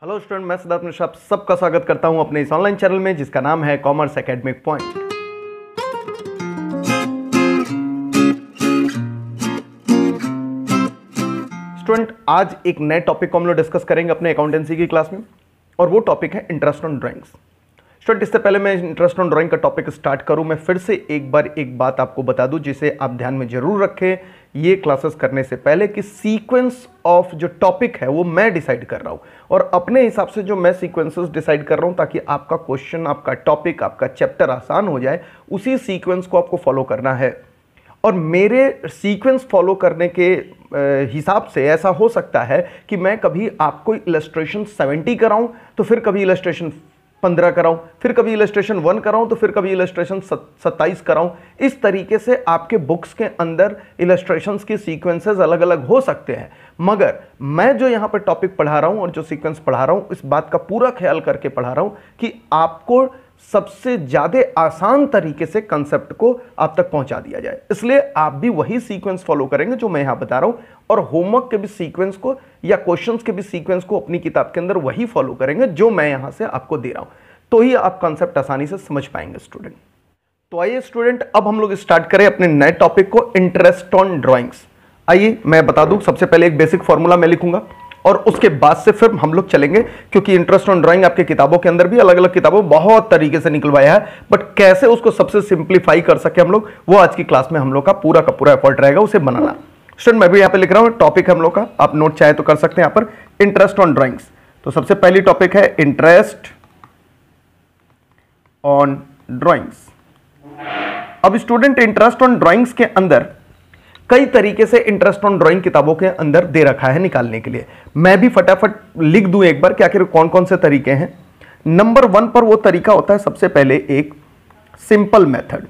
Hello student, मैं सिद्धार्थ मिश्रा आप सबका स्वागत करता हूं अपने इस ऑनलाइन चैनल में जिसका नाम है कॉमर्स एकेडमिक पॉइंट। स्टूडेंट, आज एक नए टॉपिक को हम लोग डिस्कस करेंगे अपने अकाउंटेंसी की क्लास में, और वो टॉपिक है इंटरेस्ट ऑन ड्राइंग्स। स्टूडेंट, इससे पहले मैं इंटरेस्ट ऑन ड्राइंग का टॉपिक स्टार्ट करूं, मैं फिर से एक बात आपको बता दूं जिसे आप ध्यान में जरूर रखें ये क्लासेस करने से पहले कि सीक्वेंस ऑफ जो टॉपिक है वो मैं डिसाइड कर रहा हूं, और अपने हिसाब से जो मैं सीक्वेंसेस डिसाइड कर रहा हूं ताकि आपका क्वेश्चन, आपका टॉपिक, आपका चैप्टर आसान हो जाए, उसी सीक्वेंस को आपको फॉलो करना है। और मेरे सीक्वेंस फॉलो करने के हिसाब से ऐसा हो सकता है कि मैं कभी आपको इलस्ट्रेशन 70 कराऊं तो फिर कभी इलस्ट्रेशन 15 कराऊं, फिर कभी इलस्ट्रेशन 1 कराऊं तो फिर कभी इलस्ट्रेशन 27 कराऊं। इस तरीके से आपके बुक्स के अंदर इलस्ट्रेशंस की सीक्वेंसेस अलग अलग हो सकते हैं, मगर मैं जो यहाँ पर टॉपिक पढ़ा रहा हूँ और जो सीक्वेंस पढ़ा रहा हूँ इस बात का पूरा ख्याल करके पढ़ा रहा हूँ कि आपको सबसे ज़्यादा आसान तरीके से कंसेप्ट को आप तक पहुंचा दिया जाए। इसलिए आप भी वही सीक्वेंस फॉलो करेंगे जो मैं यहां बता रहा हूं, और होमवर्क के भी सीक्वेंस को या क्वेश्चंस के भी सीक्वेंस को अपनी किताब के अंदर वही फॉलो करेंगे जो मैं यहां से आपको दे रहा हूं, तो ही आप कंसेप्ट आसानी से समझ पाएंगे स्टूडेंट। तो आइए स्टूडेंट, अब हम लोग स्टार्ट करें अपने नए टॉपिक को, इंटरेस्ट ऑन ड्राइंग्स। आइए मैं बता दूं, सबसे पहले एक बेसिक फॉर्मूला मैं लिखूंगा और उसके बाद से फिर हम लोग चलेंगे, क्योंकि इंटरेस्ट ऑन ड्राइंग आपके किताबों के अंदर भी अलग अलग किताबों बहुत तरीके से निकलवाया है, बट कैसे उसको सबसे सिंप्लीफाई कर सके हम लोग, वो आज की क्लास में हम लोग का पूरा एफर्ट रहेगा उसे बनाना। स्टूडेंट, मैं भी यहाँ पे लिख रहा हूँ टॉपिक हम लोग का, आप नोट चाहे तो कर सकते हैं यहाँ पर, इंटरेस्ट ऑन ड्राइंग्स। तो सबसे पहली टॉपिक है इंटरेस्ट ऑन ड्राइंग्स। अब स्टूडेंट, इंटरेस्ट ऑन ड्राइंग्स के अंदर कई तरीके से इंटरेस्ट ऑन ड्राइंग किताबों के अंदर दे रखा है निकालने के लिए। मैं भी फटाफट लिख दूं एक बार कि आखिर कौन कौन से तरीके हैं। नंबर 1 पर वो तरीका होता है सबसे पहले एक simple method.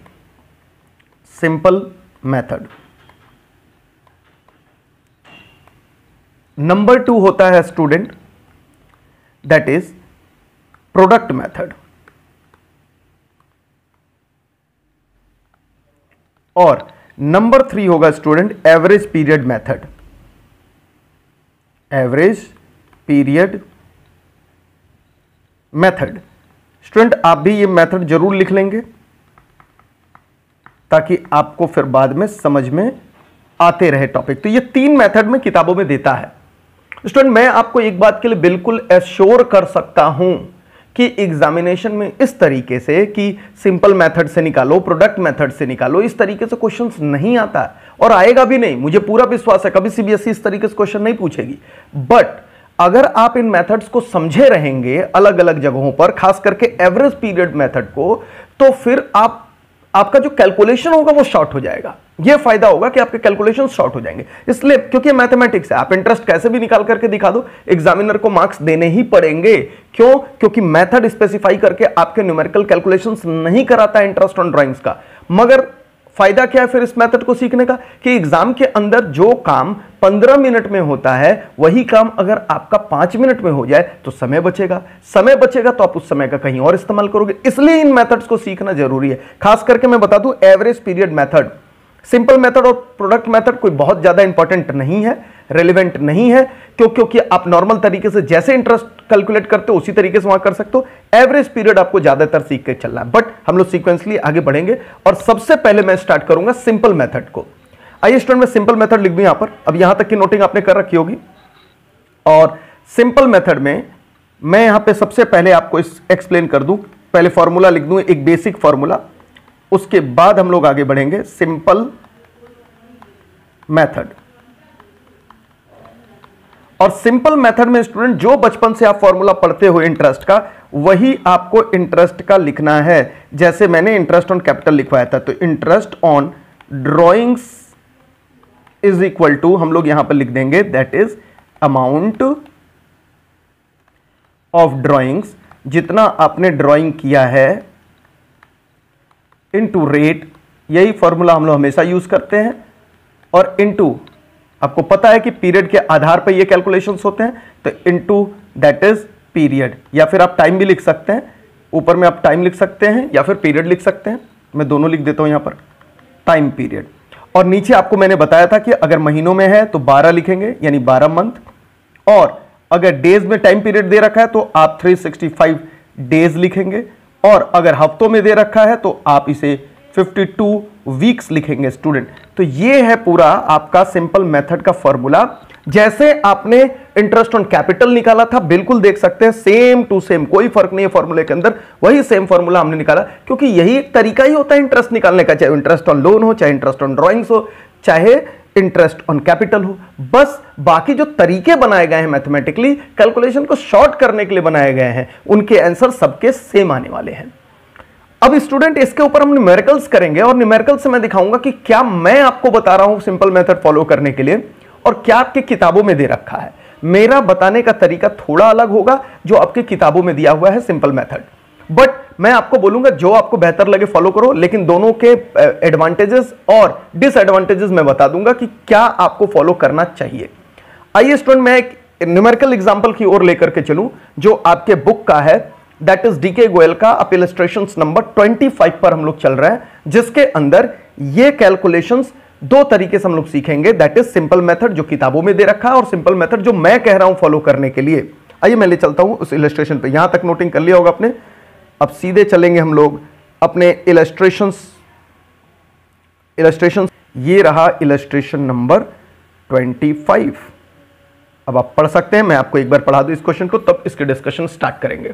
Simple method. Number 2 होता है student that is product method, और नंबर 3 होगा student average period method. Average period method. Student, आप भी ये मेथड जरूर लिख लेंगे ताकि आपको फिर बाद में समझ में आते रहे टॉपिक। तो ये 3 मेथड में किताबों में देता है। स्टूडेंट, मैं आपको एक बात के लिए बिल्कुल एश्योर कर सकता हूं कि एग्जामिनेशन में इस तरीके से कि सिंपल मेथड से निकालो, प्रोडक्ट मेथड से निकालो, इस तरीके से क्वेश्चंस नहीं आता है और आएगा भी नहीं। मुझे पूरा विश्वास है कभी सीबीएसई इस तरीके से क्वेश्चन नहीं पूछेगी, बट अगर आप इन मेथड्स को समझे रहेंगे अलग अलग जगहों पर, खास करके एवरेज पीरियड मेथड को, तो फिर आपका जो कैलकुलेशन होगा वो शॉर्ट हो जाएगा। ये फायदा होगा कि आपके कैलकुलेशन शॉर्ट हो जाएंगे, इसलिए क्योंकि मैथमेटिक्स है, आप इंटरेस्ट कैसे भी निकाल करके दिखा दो, एग्जामिनर को मार्क्स देने ही पड़ेंगे। क्यों? क्योंकि मेथड स्पेसिफाई करके आपके न्यूमेरिकल कैलकुलेशंस नहीं कराता है इंटरेस्ट ऑन ड्राइंग्स का। मगर फायदा क्या है फिर इस मेथड को सीखने का, कि एग्जाम के अंदर जो काम 15 मिनट में होता है वही काम अगर आपका 5 मिनट में हो जाए तो समय बचेगा। समय बचेगा तो आप उस समय का कहीं और इस्तेमाल करोगे, इसलिए इन मेथड्स को सीखना जरूरी है। खास करके मैं बता दूं, average period method, simple method और प्रोडक्ट मेथड कोई बहुत ज्यादा इंपॉर्टेंट नहीं है, रेलिवेंट नहीं है, क्योंकि आप नॉर्मल तरीके से जैसे इंटरेस्ट कैलकुलेट करते हो उसी तरीके से वहां कर सकते हो। एवरेज पीरियड आपको ज्यादातर सीख के चलना है, बट हम लोग सीक्वेंसली आगे बढ़ेंगे और सबसे पहले मैं स्टार्ट करूंगा सिंपल मेथड को। आइए स्टूडेंट, मैं सिंपल मेथड लिख दूं यहां पर। अब यहां तक की नोटिंग आपने कर रखी होगी, और सिंपल मेथड में मैं यहां पे सबसे पहले आपको एक्सप्लेन कर दूं। पहले फॉर्मूला लिख दूं, एक बेसिक फॉर्मूला, उसके बाद हम लोग आगे बढ़ेंगे सिंपल मेथड। और सिंपल मेथड में स्टूडेंट जो बचपन से आप फॉर्मूला पढ़ते हो इंटरेस्ट का, वही आपको इंटरेस्ट का लिखना है। जैसे मैंने इंटरेस्ट ऑन कैपिटल लिखवाया था, तो interest on drawings is equal to, हम लोग यहां पर लिख देंगे that is amount of drawings, जितना आपने ड्राइंग किया है, इनटू रेट। यही फॉर्मूला हम लोग हमेशा यूज करते हैं, और इनटू, आपको पता है कि पीरियड के आधार पर ये कैलकुलेशंस होते हैं, तो इनटू दैट इज पीरियड, या फिर आप टाइम भी लिख सकते हैं, ऊपर में आप टाइम लिख सकते हैं या फिर पीरियड लिख सकते हैं। मैं दोनों लिख देता हूं यहां पर, टाइम पीरियड। और नीचे आपको मैंने बताया था कि अगर महीनों में है तो 12 लिखेंगे, यानी 12 मंथ, और अगर डेज में टाइम पीरियड दे रखा है तो आप 365 डेज लिखेंगे, और अगर हफ्तों में दे रखा है तो आप इसे 52 वीक्स लिखेंगे स्टूडेंट। तो ये है पूरा आपका सिंपल मेथड का फॉर्मूला। जैसे आपने इंटरेस्ट ऑन कैपिटल निकाला था, बिल्कुल देख सकते हैं सेम टू सेम, कोई फर्क नहीं है फॉर्मूले के अंदर, वही सेम फॉर्मूला हमने निकाला, क्योंकि यही एक तरीका ही होता है इंटरेस्ट निकालने का, चाहे इंटरेस्ट ऑन लोन हो, चाहे इंटरेस्ट ऑन ड्राइंग्स हो, चाहे इंटरेस्ट ऑन कैपिटल हो। बस बाकी जो तरीके बनाए गए हैं मैथमेटिकली कैलकुलेशन को शॉर्ट करने के लिए बनाए गए हैं, उनके आंसर सबके सेम आने वाले हैं। अब स्टूडेंट इसके ऊपर हम न्यूमेरिकल्स करेंगे, और न्यूमेरिकल्स से मैं दिखाऊंगा कि क्या मैं आपको बता रहा हूं सिंपल मेथड फॉलो करने के लिए और क्या आपकी किताबों में दे रखा है। मेरा बताने का तरीका थोड़ा अलग होगा जो आपकी किताबों में दिया हुआ है सिंपल मेथड, बट मैं आपको बोलूंगा जो आपको बेहतर लगे फॉलो करो, लेकिन दोनों के एडवांटेजेस और डिसएडवांटेजेस मैं बता दूंगा कि क्या आपको फॉलो करना चाहिए। आइए स्टूडेंट मैं एक न्यूमेरिकल एग्जांपल की ओर लेकर के चलूं जो आपके बुक का है, दैट इज डीके गोयल का अब इलस्ट्रेशंस नंबर 25 पर हम लोग चल रहे हैं, जिसके अंदर ये कैलकुलेशंस दो तरीके से हम लोग सीखेंगे, दैट इज सिंपल मेथड जो किताबों में दे रखा है और सिंपल मेथड जो मैं कह रहा हूं फॉलो करने के लिए। आइए मैं ले चलता हूं उस इलस्ट्रेशन पे, यहां तक नोटिंग कर लिया होगा आपने। अब सीधे चलेंगे हम लोग अपने इलस्ट्रेशंस। ये रहा इलस्ट्रेशन नंबर 25। अब आप पढ़ सकते हैं, मैं आपको एक बार पढ़ा दूं इस क्वेश्चन को, तब इसके डिस्कशन स्टार्ट करेंगे।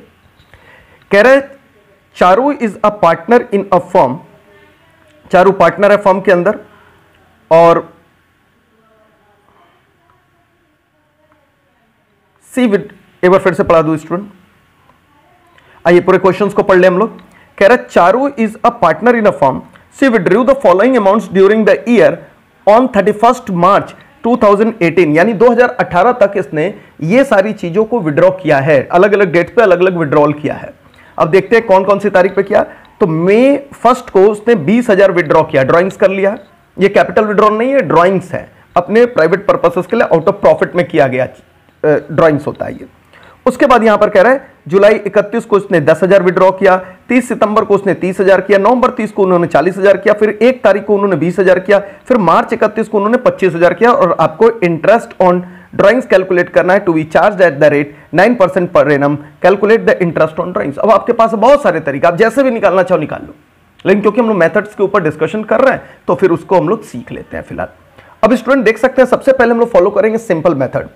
कह रहे Charu is a partner in a firm, Charu partner है फर्म के अंदर, और सी विद, एक बार फिर से पढ़ा दूं स्टूडेंट, आइए पूरे क्वेश्चंस को पढ़ ले हम लोग। कह रहा Charu is a partner in a firm, she withdrew the following amounts during the year on 31 March 2018, यानी 2018 तक इसने ये सारी चीजों को विड्रॉ किया है, अलग अलग डेट पे अलग अलग विड्रॉल किया है। अब देखते हैं कौन कौन सी तारीख पे किया। तो मई 1 को उसने 20,000 विड्रॉ किया, ड्रॉइंग्स कर लिया। ये कैपिटल विड्रॉल नहीं है, ड्रॉइंग्स है, अपने प्राइवेट पर्पसेस के लिए आउट ऑफ प्रॉफिट में किया गया ड्रॉइंग्स होता है ये। उसके बाद यहां पर कह रहा है जुलाई 31 को उसने 10,000 विड्रॉ किया, 30 सितंबर को उसने 30,000 किया, नवंबर 30 को उन्होंने 40,000 किया, फिर 1 तारीख को उन्होंने 20,000 किया, फिर मार्च 31 को उन्होंने 25,000 किया। और आपको इंटरेस्ट ऑन ड्रॉइंग्स कैलकुलेट करना है, to be charge at the rate 9% per annum, calculate the interest on drawings. अब आपके पास बहुत सारे तरीके, आप जैसे भी निकालना चाहो निकाल लो, लेकिन क्योंकि हम लोग मेथड्स के ऊपर डिस्कशन कर रहे हैं तो फिर उसको हम लोग सीख लेते हैं फिलहाल। अब स्टूडेंट देख सकते हैं सबसे पहले हम लोग फॉलो करेंगे सिंपल मेथड,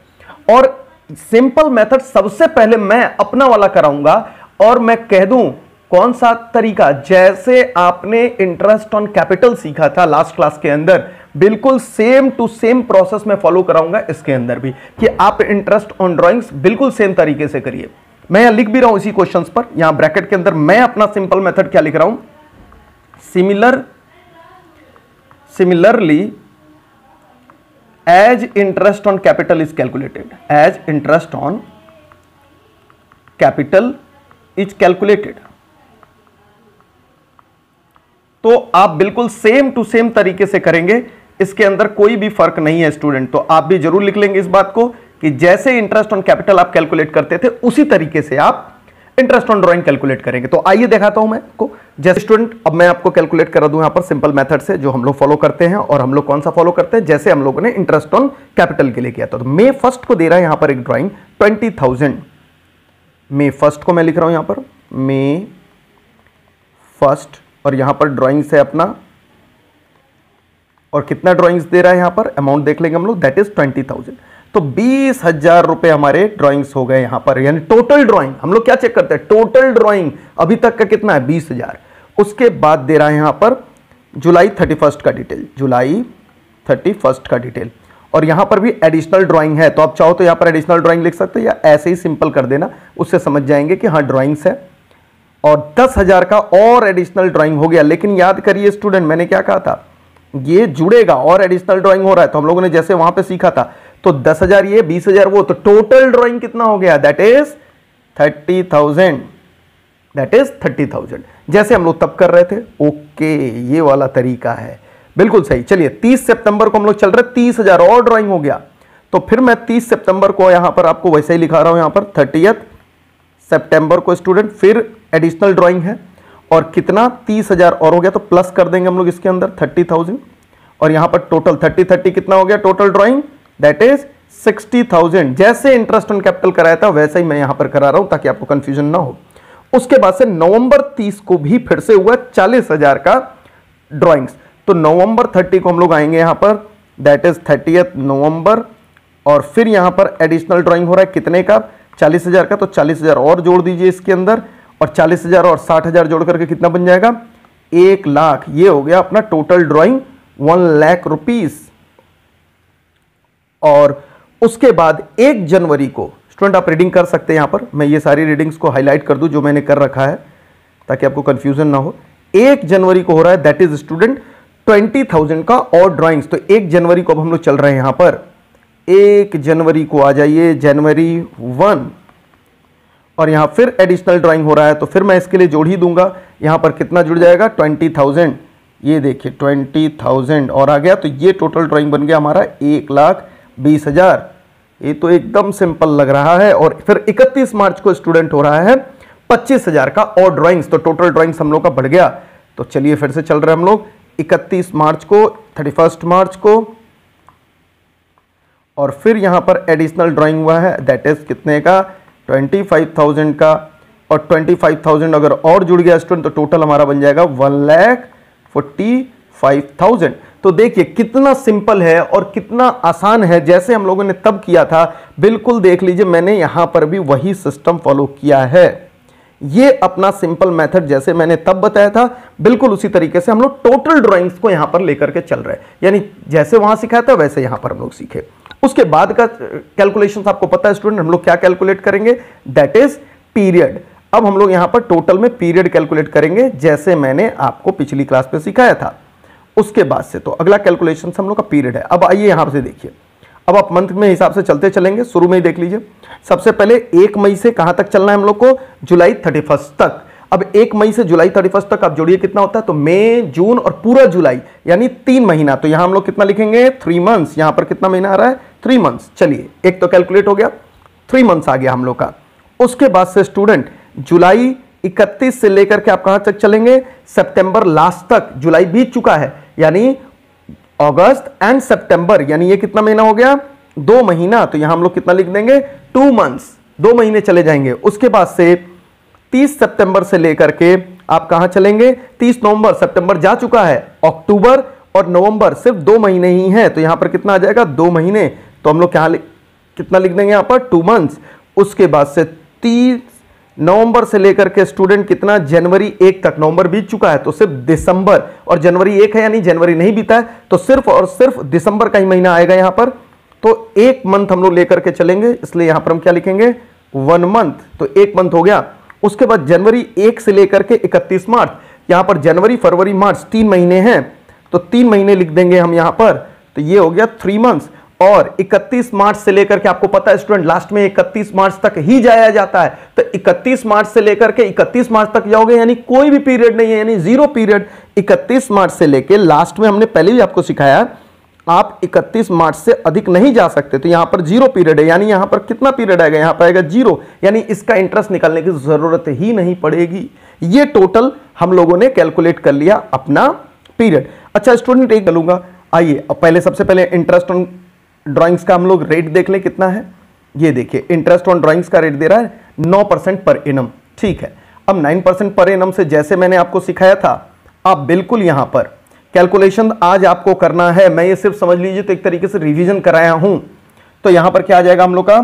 और सिंपल मेथड सबसे पहले मैं अपना वाला कराऊंगा, और मैं कह दूं कौन सा तरीका, जैसे आपने इंटरेस्ट ऑन कैपिटल सीखा था लास्ट क्लास के अंदर, बिल्कुल सेम टू सेम प्रोसेस में फॉलो कराऊंगा इसके अंदर भी, कि आप इंटरेस्ट ऑन ड्राइंग्स बिल्कुल सेम तरीके से करिए। मैं यहां लिख भी रहा हूं इसी क्वेश्चंस पर, यहां ब्रैकेट के अंदर मैं अपना सिंपल मेथड क्या लिख रहा हूं, similarly as interest on capital is calculated, as interest on capital is calculated। तो आप बिल्कुल सेम टू सेम तरीके से करेंगे, इसके अंदर कोई भी फर्क नहीं है स्टूडेंट। तो आप भी जरूर लिख लेंगे इस बात को कि जैसे इंटरेस्ट ऑन कैपिटल आप कैलकुलेट करते थे उसी तरीके से आप इंटरेस्ट ऑन ड्राइंग कैलकुलेट करेंगे। तो आइए दिखाता हूं मैं आपको, जैसे स्टूडेंट अब मैं आपको कैलकुलेट करा दूं यहां पर सिंपल मेथड से, जो हम लोग फॉलो करते हैं। और हम लोग कौन सा फॉलो करते हैं, जैसे हम लोगों ने इंटरेस्ट ऑन कैपिटल के लिए किया था। तो मई 1 को दे रहा है यहां पर एक ड्राइंग 20,000, मई 1 को मैं लिख रहा हूं यहां पर मई 1, और यहां पर ड्राइंग्स है अपना, और कितना ड्राइंग्स दे रहा है यहां पर, अमाउंट देख लेंगे हम लोग, दैट इज 20,000। तो 20,000 रुपए हमारे ड्राइंग्स हो गए यहां पर, यानी टोटल ड्राइंग। हम लोग क्या चेक करते हैं, टोटल ड्राइंग अभी तक का कितना है, 20,000। उसके बाद दे रहा है यहां पर जुलाई 31 का डिटेल, जुलाई 31 का डिटेल, और यहां पर भी एडिशनल ड्राइंग है। तो आप चाहो तो यहां पर एडिशनल ड्राइंग लिख सकते हो, या ऐसे ही सिंपल कर देना, उससे समझ जाएंगे कि हाँ ड्राइंग्स है। और 10,000 का और एडिशनल ड्राइंग हो गया। लेकिन याद करिए स्टूडेंट, मैंने क्या कहा था, ये जुड़ेगा और एडिशनल ड्राइंग हो रहा है। तो हम लोगों ने जैसे वहां पे सीखा था, तो 10,000 ये, 20,000 वो, तो टोटल ड्राइंग कितना हो गया, दैट इज 30,000, दैट इज 30,000, जैसे हम लोग तब कर रहे थे। ओके, ये वाला तरीका है, बिल्कुल सही। चलिए 30 सितंबर को हम लोग चल रहे, 30,000 और ड्राइंग हो गया। तो फिर मैं 30 सितंबर को यहां पर आपको वैसे ही लिखा रहा हूं, यहां पर 30 सितंबर को स्टूडेंट फिर एडिशनल ड्राइंग है, और कितना 30,000 और हो गया, तो प्लस कर देंगे हम लोग इसके अंदर 30,000, और यहां पर टोटल 30 कितना हो गया टोटल ड्राइंग, दैट इज 60,000 जैसे इंटरेस्ट ऑन कैपिटल कराया था वैसा ही मैं यहां पर करा रहा हूं ताकि आपको कंफ्यूजन ना हो। उसके बाद से नवंबर 30 को भी फिर से हुआ 40,000 का ड्राइंग्स। तो नवंबर 30 को हम लोग आएंगे यहां पर, दैट इज 30 नवंबर, और फिर यहां पर एडिशनल ड्राइंग हो रहा है कितने का, 40,000 का। तो 40,000 और जोड़ दीजिए इसके अंदर, और 40,000 और 60,000 जोड़ करके कितना बन जाएगा, 1 लाख। ये हो गया अपना टोटल ड्राइंग 1 लाख रुपीस। और उसके बाद 1 जनवरी को स्टूडेंट आप रीडिंग कर सकते हैं, यहां पर मैं ये सारी रीडिंग्स को हाईलाइट कर दूं जो मैंने कर रखा है ताकि आपको कंफ्यूजन ना हो। 1 जनवरी को हो रहा है दैट इज स्टूडेंट 20,000 का और ड्राइंग्स। तो 1 जनवरी को अब हम लोग चल रहे हैं यहां पर, 1 जनवरी को आ जाइए, जनवरी 1, और यहां फिर एडिशनल ड्राइंग हो रहा है तो फिर मैं इसके लिए जोड़ ही दूंगा। यहां पर कितना जुड़ जाएगा, 20,000। ये देखिए 20,000 और आ गया, तो ये टोटल ड्राइंग बन गया हमारा 1,20,000। ये तो एकदम सिंपल लग रहा है। और फिर 31 मार्च को स्टूडेंट हो रहा है 25,000 का और ड्राइंग्स। तो टोटल ड्राइंग्स हम लोग का बढ़ गया। तो चलिए फिर से चल रहे हैं हम लोग 31 मार्च को, 31 मार्च को, और फिर यहां पर एडिशनल ड्राइंग हुआ है दैट इज कितने का, 25,000 का। और 25,000 अगर और जुड़ गया स्टूडेंट तो टोटल हमारा बन जाएगा 1,45,000। तो देखिए कितना सिंपल है और कितना आसान है, जैसे हम लोगों ने तब किया था बिल्कुल देख लीजिए, मैंने यहां पर भी वही सिस्टम फॉलो किया है। ये अपना सिंपल मेथड जैसे मैंने तब बताया था बिल्कुल उसी तरीके से हम लोग टोटल ड्राइंग्स को यहां पर लेकर के चल रहे हैं, यानी जैसे वहां सिखाया था वैसे यहां पर हम लोग सीखे। उसके बाद का कैलकुलेशन आपको पता है स्टूडेंट, हम लोग क्या कैलकुलेट करेंगे, दैट इज पीरियड। अब हम लोग यहां पर टोटल में पीरियड कैलकुलेट करेंगे जैसे मैंने आपको पिछली क्लास पे सिखाया था। उसके बाद से तो अगला कैलकुलेशन हम लोग का पीरियड है। अब आइए यहां से देखिए, अब आप मंथ में हिसाब से चलते चलेंगे, शुरू में ही देख लीजिए। सबसे पहले 1 मई से कहां तक चलना है हम लोग को, जुलाई 31 तक। अब 1 मई से जुलाई 31 तक आप जोड़िए कितना होता है, तो मई, जून और पूरा जुलाई यानी 3 महीना। तो यहां हम लोग कितना लिखेंगे, 3 मंथ्स। यहां पर कितना महीना आ रहा है, 3 मंथ्स। चलिए एक तो कैलकुलेट हो गया, 3 मंथ्स आ गया हम लोग का। उसके बाद से स्टूडेंट जुलाई 31 से लेकर के आप कहां तक चलेंगे, सितंबर लास्ट तक। जुलाई बीत चुका है यानी अगस्त एंड सितंबर, यानी ये कितना महीना हो गया, 2 महीना। तो यहां हम लोग कितना लिख देंगे, 2 मंथ्स, 2 महीने चले जाएंगे। उसके बाद से 30 सितंबर से लेकर के आप कहां चलेंगे, 30 नवंबर, सितंबर जा चुका है, अक्टूबर और नवंबर सिर्फ 2 महीने ही हैं। तो यहां पर कितना आ जाएगा, 2 महीने। तो हम लोग कितना लिख देंगे यहां पर, 2 मंथ्स। उसके बाद से 30 नवंबर से लेकर के स्टूडेंट कितना, जनवरी 1 तक। नवंबर बीत चुका है तो सिर्फ दिसंबर, और जनवरी 1 है यानी जनवरी नहीं बीता है तो सिर्फ और सिर्फ दिसंबर का ही महीना आएगा यहां पर। तो 1 मंथ हम लोग लेकर के चलेंगे, इसलिए यहां पर हम क्या लिखेंगे, 1 मंथ। तो 1 मंथ हो गया। उसके बाद जनवरी 1 से लेकर के 31 मार्च, यहां पर जनवरी, फरवरी, मार्च 3 महीने हैं तो 3 महीने लिख देंगे हम यहां पर। तो ये हो गया 3 मंथ्स। और 31 मार्च से लेकर के आपको पता है स्टूडेंट लास्ट में 31 मार्च तक ही जाया जाता है। तो 31 मार्च से लेकर के 31 मार्च तक जाओगे यानी कोई भी पीरियड नहीं है, यानी 0 पीरियड। 31 मार्च से लेकर लास्ट में हमने पहले भी आपको सिखाया, आप 31 मार्च से अधिक नहीं जा सकते। तो यहां पर 0 पीरियड है, यानी यहां पर कितना पीरियड आएगा, यहां पर आएगा 0, यानी इसका इंटरेस्ट निकालने की जरूरत ही नहीं पड़ेगी। ये टोटल हम लोगों ने कैलकुलेट कर लिया अपना पीरियड। अच्छा स्टूडेंट एक चलूंगा, आइए अब पहले सबसे पहले इंटरेस्ट ऑन ड्राइंग्स का हम लोग रेट देख लें कितना है। ये देखिए इंटरेस्ट ऑन ड्राइंग्स का रेट दे रहा है 9% पर एनम, ठीक है। अब 9% पर एनम से जैसे मैंने आपको सिखाया था, आप बिल्कुल यहां पर कैलकुलेशन आज आपको करना है। मैं ये सिर्फ समझ लीजिए तो एक तरीके से रिवीजन कराया हूं। तो यहां पर क्या आ जाएगा हम लोग का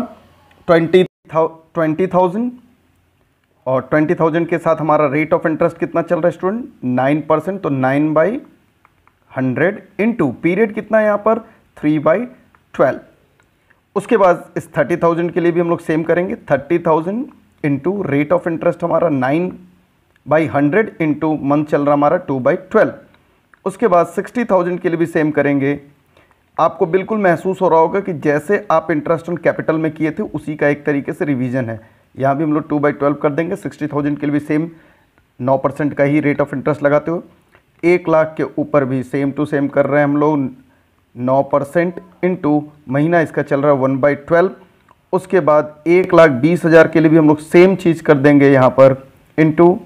20,000, और 20,000 के साथ हमारा रेट ऑफ इंटरेस्ट कितना चल रहा है स्टूडेंट, 9%। तो 9/100 इंटू पीरियड कितना है यहां पर, 3/12। उसके बाद इस 30,000 के लिए भी हम लोग सेम करेंगे, 30,000 इंटू रेट ऑफ इंटरेस्ट हमारा 9/100 इंटू मंथ चल रहा हमारा 2/12। उसके बाद 60,000 के लिए भी सेम करेंगे। आपको बिल्कुल महसूस हो रहा होगा कि जैसे आप इंटरेस्ट ऑन कैपिटल में किए थे उसी का एक तरीके से रिवीजन है। यहाँ भी हम लोग 2/12 कर देंगे। 60,000 के लिए भी सेम 9% का ही रेट ऑफ इंटरेस्ट लगाते हुए, 1 लाख के ऊपर भी सेम टू सेम कर रहे हैं हम लोग 9% इंटू महीना इसका चल रहा है 1/12। उसके बाद 1,20,000 के लिए भी हम लोग सेम चीज़ कर देंगे यहाँ पर इंटू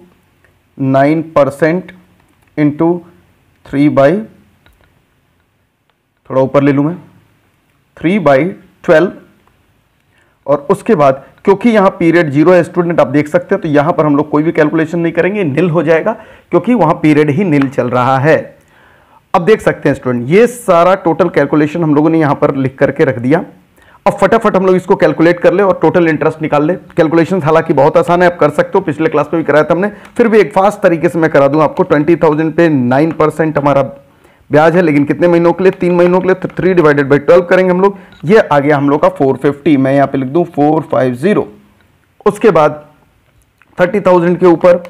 9% इंटू 3/, थोड़ा ऊपर ले लूँ मैं, 12 और उसके बाद क्योंकि यहाँ पीरियड 0 है स्टूडेंट, आप देख सकते हैं, तो यहाँ पर हम लोग कोई भी कैलकुलेशन नहीं करेंगे, नील हो जाएगा क्योंकि वहाँ पीरियड ही नील चल रहा है। अब देख सकते हैं स्टूडेंट, ये सारा टोटल कैलकुलेशन हम लोगों ने यहाँ पर लिख करके रख दिया। अब फटाफट हम लोग इसको कैलकुलेट कर ले और टोटल इंटरेस्ट निकाल ले। कैलकुलेशन हालांकि बहुत आसान है, आप कर सकते हो, पिछले क्लास में भी कराया था हमने, फिर भी एक फास्ट तरीके से मैं करा दूं आपको। 20,000 पे 9% हमारा ब्याज है, लेकिन कितने महीनों के लिए? 3 महीनों के लिए, तो 3 डिवाइडेड बाई 12 करेंगे हम लोग। ये आ गया हम लोग का 450, मैं यहाँ पे लिख दूं 450। उसके बाद 30,000 के ऊपर,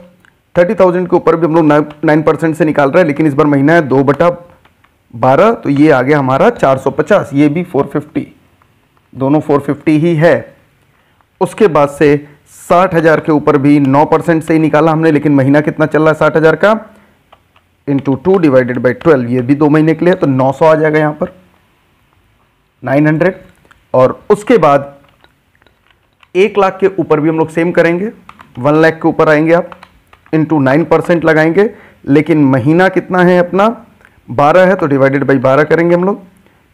30,000 के ऊपर भी हम लोग 9% से निकाल रहे हैं, लेकिन इस बार महीना है 2/12, तो ये आ गया हमारा 450, ये भी 450, दोनों 450 ही है। उसके बाद से 60,000 के ऊपर भी 9% से ही निकाला हमने, लेकिन महीना कितना चल रहा है 60,000 का, इंटू 2 डिवाइडेड बाई 12, ये भी 2 महीने के लिए, तो 900 आ जाएगा यहाँ पर, 900। और उसके बाद 1 लाख के ऊपर भी हम लोग सेम करेंगे, 1 लाख के ऊपर आएंगे आप, इंटू 9% लगाएंगे, लेकिन महीना कितना है अपना 12 है, तो डिवाइडेड बाई 12 करेंगे हम लोग,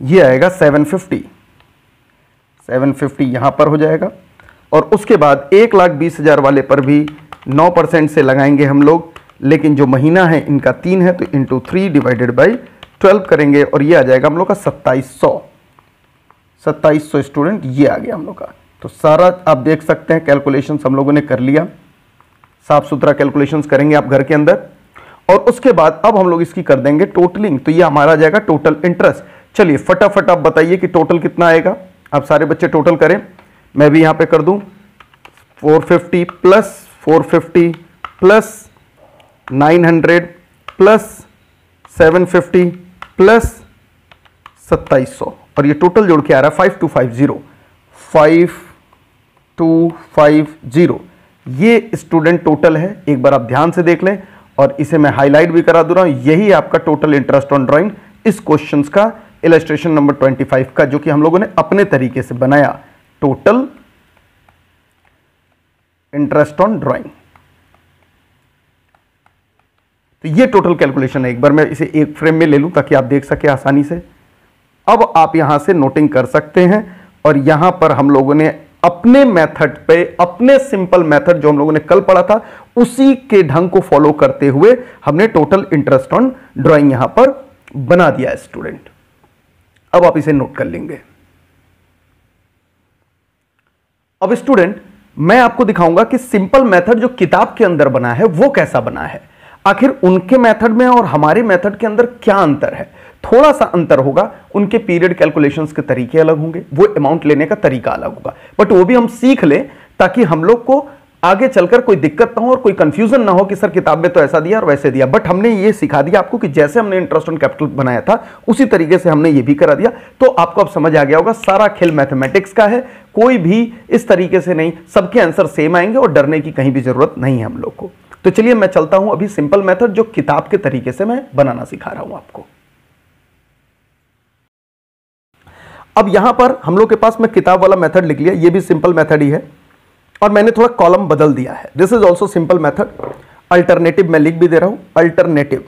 ये आएगा 750, 750 यहाँ पर हो जाएगा। और उसके बाद 1,20,000 वाले पर भी 9% से लगाएंगे हम लोग, लेकिन जो महीना है इनका 3 है, तो इंटू 3 डिवाइडेड बाई 12 करेंगे, और ये आ जाएगा हम लोग का 2700 स्टूडेंट, ये आ गया हम लोग का। तो सारा आप देख सकते हैं कैलकुलेशंस हम लोगों ने कर लिया, साफ सुथरा कैलकुलेशंस करेंगे आप घर के अंदर। और उसके बाद अब हम लोग इसकी कर देंगे टोटलिंग, तो ये हमारा आ जाएगा टोटल इंटरेस्ट। चलिए फटाफट आप बताइए कि टोटल कितना आएगा, आप सारे बच्चे टोटल करें, मैं भी यहां पे कर दूं 450 प्लस 450 प्लस 900 प्लस 750 प्लस 2700, और ये टोटल जोड़ के आ रहा है 5250, 5250। ये स्टूडेंट टोटल है, एक बार आप ध्यान से देख लें, और इसे मैं हाईलाइट भी करा दे रहा हूं, यही आपका टोटल इंटरेस्ट ऑन ड्राइंग इस क्वेश्चन का इलस्ट्रेशन नंबर 25 का, जो कि हम लोगों ने अपने तरीके से बनाया, टोटल इंटरेस्ट ऑन ड्राइंग। तो ये टोटल कैलकुलेशन है, एक बार मैं इसे एक फ्रेम में ले लूं ताकि आप देख सके आसानी से। अब आप यहां से नोटिंग कर सकते हैं, और यहां पर हम लोगों ने अपने मेथड पे, अपने सिंपल मेथड जो हम लोगों ने कल पढ़ा था, उसी के ढंग को फॉलो करते हुए हमने टोटल इंटरेस्ट ऑन ड्राइंग यहां पर बना दिया है स्टूडेंट। अब आप इसे नोट कर लेंगे। अब स्टूडेंट मैं आपको दिखाऊंगा कि सिंपल मेथड जो किताब के अंदर बना है वो कैसा बना है, आखिर उनके मेथड में और हमारे मेथड के अंदर क्या अंतर है। थोड़ा सा अंतर होगा, उनके पीरियड कैलकुलेशंस के तरीके अलग होंगे, वो अमाउंट लेने का तरीका अलग होगा, बट वो भी हम सीख लें ताकि हम लोग को आगे चलकर कोई दिक्कत ना हो और कोई कंफ्यूजन ना हो कि सर किताब में तो ऐसा दिया और वैसे दिया। बट हमने ये सिखा दिया आपको कि जैसे हमने इंटरेस्ट ऑन कैपिटल बनाया था उसी तरीके से हमने ये भी करा दिया, तो आपको अब समझ आ गया होगा। सारा खेल मैथमेटिक्स का है, कोई भी इस तरीके से नहीं, सबके आंसर सेम आएंगे और डरने की कहीं भी जरूरत नहीं है हम लोग को। तो चलिए मैं चलता हूं अभी सिंपल मेथड जो किताब के तरीके से मैं बनाना सिखा रहा हूं आपको। अब यहां पर हम लोग के पास मैं किताब वाला मेथड लिख लिया, ये भी सिंपल मेथड ही है, और मैंने थोड़ा कॉलम बदल दिया है। This is also simple method. Alternative मैं लिख भी दे रहा हूं, अल्टरनेटिव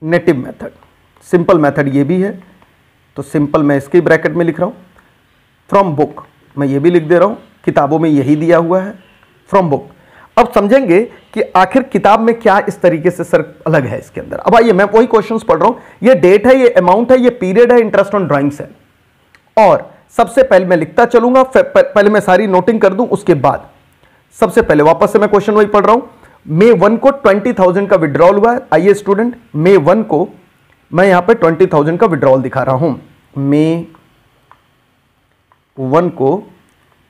मेथड, सिंपल मेथड ये भी है, तो सिंपल मैं इसके ब्रैकेट में लिख रहा हूं। फ्रॉम बुक मैं ये भी लिख दे रहा हूं, किताबों में यही दिया हुआ है, फ्रॉम बुक। अब समझेंगे कि आखिर किताब में क्या इस तरीके से सर अलग है इसके अंदर। अब आइए मैं वही क्वेश्चंस पढ़ रहा हूं, ये डेट है, ये अमाउंट है, ये पीरियड है, इंटरेस्ट ऑन ड्राइंग्स है। और सबसे पहले मैं लिखता चलूंगा, पहले मैं सारी नोटिंग कर दूं, उसके बाद सबसे पहले वापस से मैं क्वेश्चन वही पढ़ रहा हूं। May 1 को 20,000 का विड्रॉल हुआ है। आइए स्टूडेंट, May 1 को मैं यहां पे 20,000 का विड्रॉल दिखा रहा हूं। May 1 को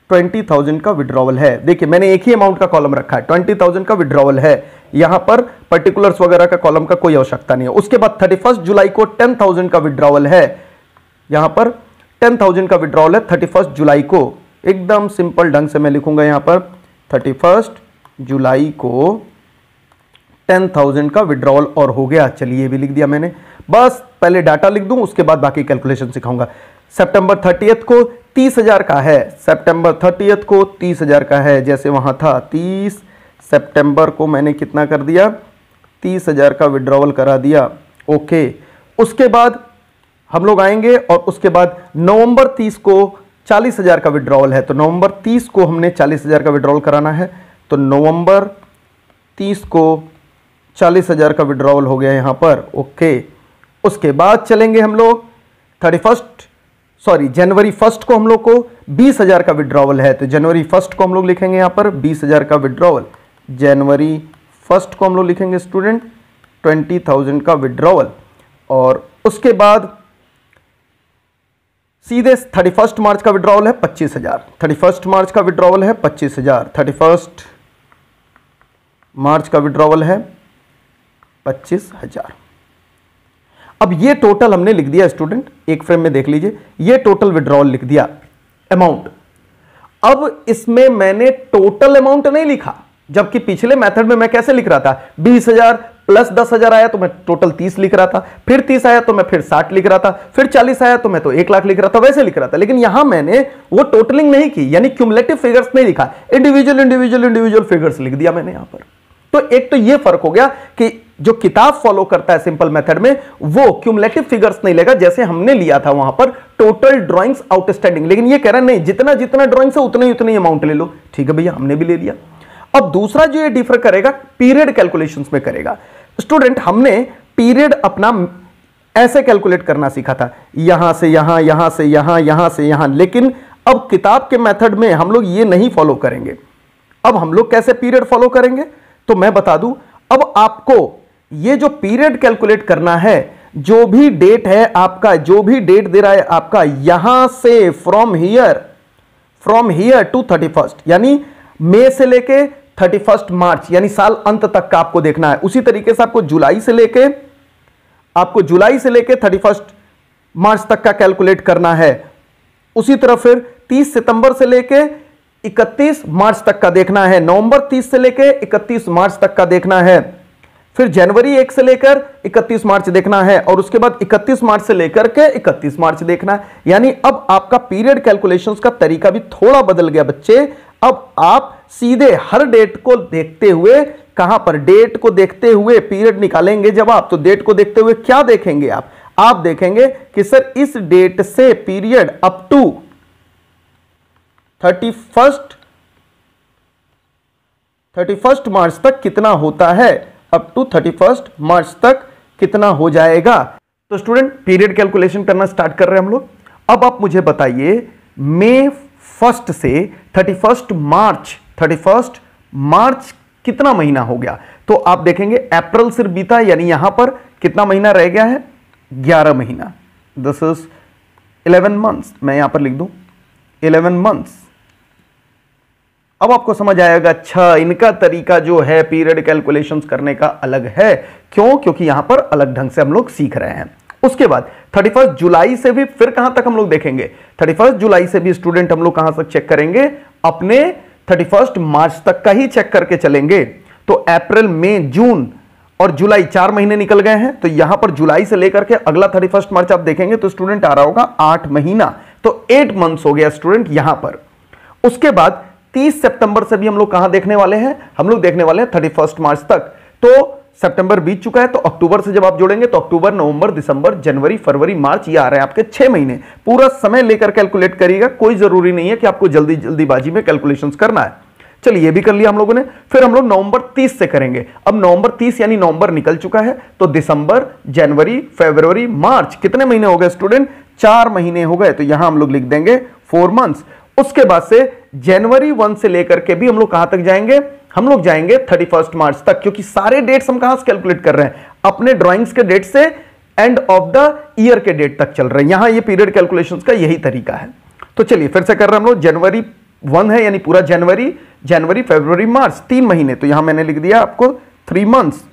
20,000 का विड्रॉवल है। देखिए मैंने एक ही अमाउंट का कॉलम रखा है, 20,000 का विड्रॉवल है, यहां पर पर्टिकुलर्स वगैरह का कॉलम का कोई आवश्यकता नहीं है। उसके बाद 31 जुलाई को 10,000 का विड्रॉवल है, यहां पर 10,000 का विड्रॉल है 31 जुलाई को। एकदम सिंपल ढंग से मैं लिखूंगा यहां पर 31 जुलाई को 10,000 का विड्रॉल और हो गया। चलिए भी लिख दिया मैंने, बस पहले डाटा लिख दूं उसके बाद बाकी कैलकुलेशन सिखाऊंगा। सितंबर 30 को 30,000 का है, सितंबर 30 को 30,000 का है, जैसे वहां था 30 सितंबर को मैंने कितना कर दिया, 30,000 का विड्रॉवल करा दिया। ओके, उसके बाद हम लोग आएंगे और उसके बाद नवंबर 30 को 40,000 का विड्रॉवल है, तो नवंबर 30 को हमने 40,000 का विड्रॉवल कराना है, तो नवंबर 30 को 40,000 का विड्रॉवल हो गया यहां पर। ओके, उसके बाद चलेंगे हम लोग जनवरी 1 को हम लोग को 20,000 का विड्रॉवल है, तो जनवरी 1 को हम लोग लिखेंगे यहां पर 20,000 का विड्रॉवल। जनवरी 1 को हम लोग लिखेंगे स्टूडेंट 20,000 का विड्रॉवल। और उसके बाद सीधे 31 मार्च का विड्रॉवल है 25,000। 31 मार्च का विड्रॉवल है 25,000। 31 मार्च का विड्रॉवल है 25,000। अब ये टोटल हमने लिख दिया स्टूडेंट, एक फ्रेम में देख लीजिए, ये टोटल विड्रॉवल लिख दिया अमाउंट। अब इसमें मैंने टोटल अमाउंट नहीं लिखा, जबकि पिछले मेथड में मैं कैसे लिख रहा था, 20,000 प्लस 10,000 आया तो मैं टोटल 30 लिख रहा था, फिर 30 आया तो मैं फिर 60 लिख रहा था, फिर 40 आया तो मैं तो 1 लाख लिख रहा था, वैसे लिख रहा था। लेकिन यहां मैंने वो टोटलिंग नहीं की, यानी क्यूमुलेटिव फिगर्स नहीं लिखा, इंडिविजुअल फिगर्स लिख दिया मैंने यहां पर। तो एक तो ये फर्क हो गया कि जो किताब फॉलो करता है सिंपल मेथड में वो क्यूमुलेटिव फिगर्स नहीं लेगा, जैसे हमने लिया था वहां पर टोटल ड्राइंग्स आउटस्टैंडिंग। लेकिन ये कह रहा है नहीं, जितना जितना ड्राइंग्स है उतने ही उतने अमाउंट ले लो। ठीक है भैया, हमने भी ले लिया। अब दूसरा जो ये डिफर करेगा, पीरियड कैलकुलेशंस में करेगा। स्टूडेंट, हमने पीरियड अपना ऐसे कैलकुलेट करना सीखा था, यहां से यहां, यहां से यहां, यहां से यहां, लेकिन अब किताब के मेथड में हम लोग ये नहीं फॉलो करेंगे। अब हम लोग कैसे पीरियड फॉलो करेंगे, तो मैं बता दूं, अब आपको ये जो पीरियड कैलकुलेट करना है, जो भी डेट है आपका, जो भी डेट दे रहा है आपका, यहां से फ्रॉम हियर टू 31, यानी मई से लेके 31 मार्च, यानी साल अंत तक का आपको देखना है। उसी तरीके से आपको जुलाई से लेके 31 मार्च तक का कैलकुलेट करना है। उसी तरह फिर 30 सितंबर से लेके 31 मार्च तक का देखना है, नवंबर 30 से लेके 31 मार्च तक का देखना है, फिर जनवरी 1 से लेकर 31 मार्च देखना है, और उसके बाद 31 मार्च से लेकर के 31 मार्च देखना है। यानी अब आपका पीरियड कैलकुलेशंस का तरीका भी थोड़ा बदल गया बच्चे। अब आप सीधे हर डेट को देखते हुए, कहां पर, डेट को देखते हुए पीरियड निकालेंगे जब आप, तो डेट को देखते हुए क्या देखेंगे आप देखेंगे कि सर इस डेट से पीरियड अप टू 31 मार्च तक कितना होता है, अप टू 31 मार्च तक कितना हो जाएगा। तो स्टूडेंट, पीरियड कैलकुलेशन करना स्टार्ट कर रहे हैं हम लोग। अब आप मुझे बताइए, मई 1 से 31 मार्च कितना महीना हो गया। तो आप देखेंगे अप्रैल सिर्फ बीता, यानी यहां पर कितना महीना रह गया है, 11 महीना। दिस इज 11 मंथ्स, मैं यहां पर लिख दूं 11 मंथ्स। अब आपको समझ आएगा, अच्छा इनका तरीका जो है पीरियड कैलकुलेशंस करने का अलग है। क्यों? क्योंकि यहां पर अलग ढंग से हम लोग सीख रहे हैं। उसके बाद 31 जुलाई से भी फिर कहां तक हम लोग देखेंगे, 31 जुलाई से भी स्टूडेंट हम लोग कहां तक चेक करेंगे, अपने 31 मार्च तक का ही चेक करके चलेंगे। तो अप्रैल, मई, जून और जुलाई 4 महीने निकल गए हैं, तो यहां पर जुलाई से लेकर के अगला 31 मार्च आप देखेंगे तो स्टूडेंट आ रहा होगा 8 महीना, तो 8 मंथ्स हो गया स्टूडेंट यहां पर। उसके बाद 30 सितंबर से भी हम लोग कहां देखने वाले हैं, हम लोग देखने वाले हैं 31 मार्च तक। तो सितंबर बीत चुका है, तो अक्टूबर से जब आप जोड़ेंगे तो अक्टूबर, नवंबर, दिसंबर, जनवरी, फरवरी, मार्च, ये आ रहे हैं आपके 6 महीने। पूरा समय लेकर कैलकुलेट करिएगा, कोई जरूरी नहीं है कि आपको जल्दी जल्दीबाजी में कैलकुलेशंस करना है। चलिए ये भी कर लिया हम लोगों ने। फिर हम लोग नवंबर 30 से करेंगे। अब नवंबर 30 यानी नवंबर निकल चुका है, तो दिसंबर, जनवरी, फरवरी, मार्च, कितने महीने हो गए स्टूडेंट, 4 महीने हो गए। तो यहां हम लोग लिख देंगे 4 मंथ्स। उसके बाद से जनवरी 1 से लेकर के भी हम लोग कहां तक जाएंगे, हम लोग जाएंगे 31 मार्च तक, क्योंकि सारे डेट्स हम कहां से कैलकुलेट कर रहे हैं, अपने ड्राइंग्स के डेट से एंड ऑफ द ईयर के डेट तक चल रहे हैं। यहां ये पीरियड कैलकुलेशंस का यही तरीका है। तो चलिए फिर से कर रहे हैं हम लोग। जनवरी 1 है, यानी पूरा जनवरी, फरवरी, मार्च, 3 महीने, तो यहां मैंने लिख दिया आपको 3 मंथ्स।